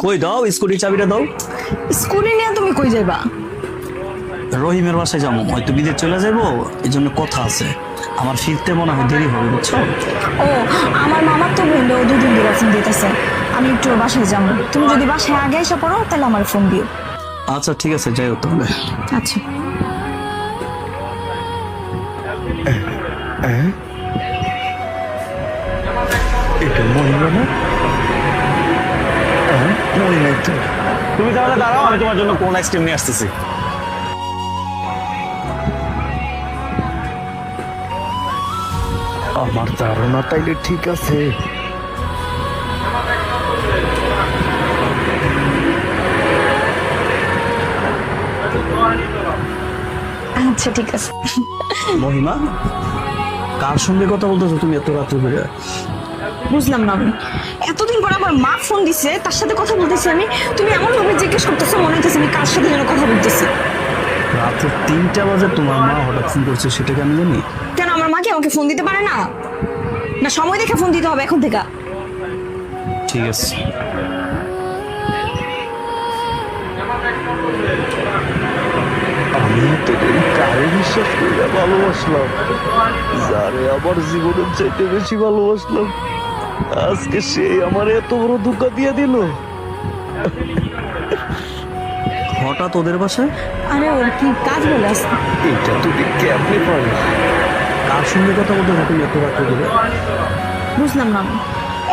কই দাও স্কুটির চাবিটা দাও। স্কুলে নিয়ে তুমি কই যাইবা? রহিমের বাসায় যাবো, হয়তো বিদেশ চলে যাবো, এই জন্য কথা আছে। আমার ফিরতে মনে হয় দেরি হবে, বুঝছো? ও, আমার মামার তো বললো 2 দিন ধরে ফোন দিতেছে। আমি একটু ওর বাসায় যাবো, তুমি যদি বাসায় আগে এসে পড়ো তাহলে আমার ফোন দিও। আচ্ছা ঠিক আছে, যাই হোক তাহলে। আচ্ছা। এটা মহিলা না? মহিলাই তো। তুমি তাহলে দাঁড়াও, আমি তোমার জন্য কোন আইসক্রিম নিয়ে আসতেছি। আমার ধারণা তাইলে ঠিক আছে। আচ্ছা ঠিক আছে। মহিমা, কার সঙ্গে কথা বলতেছো তুমি এত রাত্রে বেড়ে? বুঝলাম না আমি। এতদিন পর আমার মা ফোন দিছে, তার সাথে কথা বলতেছি আমি। তুমি এমন ভাবে জিজ্ঞেস করতেছো, মনে হইতেছে আমি কার সাথে যেন কথা বলতেছি। রাতে 3টা বাজে তোমার মা হঠাৎ ফোন করছে, সেটা কি আমি জানি? কেন আমার মা কি আমাকে ফোন দিতে পারে না? না সময় দেখে ফোন দিতে হবে এখন থেকে? ঠিক আছে। আমি তোদের কারে বিশ্বাস করে ভালোবাসলাম, যারে আমার জীবনের চাইতে বেশি ভালোবাসলাম, আজকে সে আমার এত বড় ধোঁকা দিয়ে দিল। হঠাৎ ওদের বাসায়? আরে ওর কি কাজ বলে আসছে? এটা তুই কেমনে পারিস? কার সঙ্গে কথা বলতেছো তুমি এত রাত্রে বেড়ে? বুঝলাম না আমি।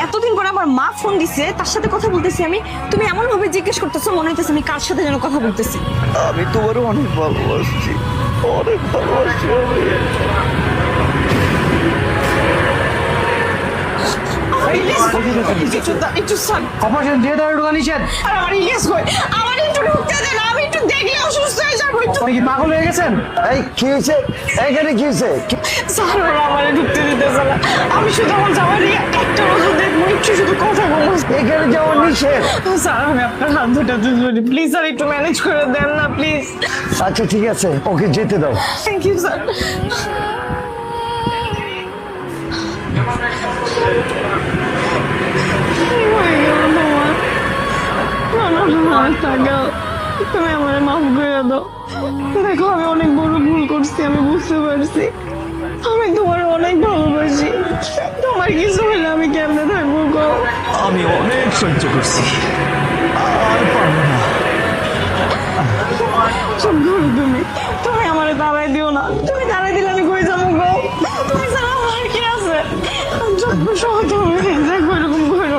এতদিন পর আমার মা ফোন দিছে, তার সাথে কথা বলতেছি আমি। তুমি এমন ভাবে জিজ্ঞেস করতেছো, মনে হইতেছে আমি কার সাথে যেন কথা বলতেছি। আমি তোমার অনেক ভালোবাসছি, অনেক ভালোবাসছি আমি। একটু স্যার, অপারেশন দিয়ে দেওয়ার ঢোকা নিষেধ। আর আমার ইলিয়াস কই? আমার একটু ঢুকতে দেন, আমি একটু দেখলে অসুস্থ হয়ে যাবো। আপনি কি পাগল হয়ে গেছেন? এই কি হয়েছে? এইখানে কি হয়েছে? স্যার ওরা আমার ঢুকতে দিতেছে না। আমি শুধু আমার জামাই একটা ওষুধ দেখবো, একটু শুধু কথা বলবো। এখানে যাওয়া নিষেধ। স্যার আমি আপনার হাত ধরে ধরি, প্লিজ স্যার একটু ম্যানেজ করে দেন না প্লিজ। আচ্ছা ঠিক আছে, ওকে যেতে দাও। Thank you sir. তুমি আমার মাফ করে দাও। দেখো আমি অনেক বড় ভুল করছি, আমি বুঝতে পারছি। আমি তোমার অনেক ভালোবাসি। তোমার কিছু হলে আমি কেমনে থাকবো গো? আমি অনেক সহ্য করছি, আর পারবো না। চুপ করো তুমি। তুমি আমারে দাঁড়াই দিও না। তুমি দাঁড়াই দিলে আমি কই যাবো গো? তুমি ছাড়া আমার কি আছে? যত সহজ হবে দেখো এরকম করো।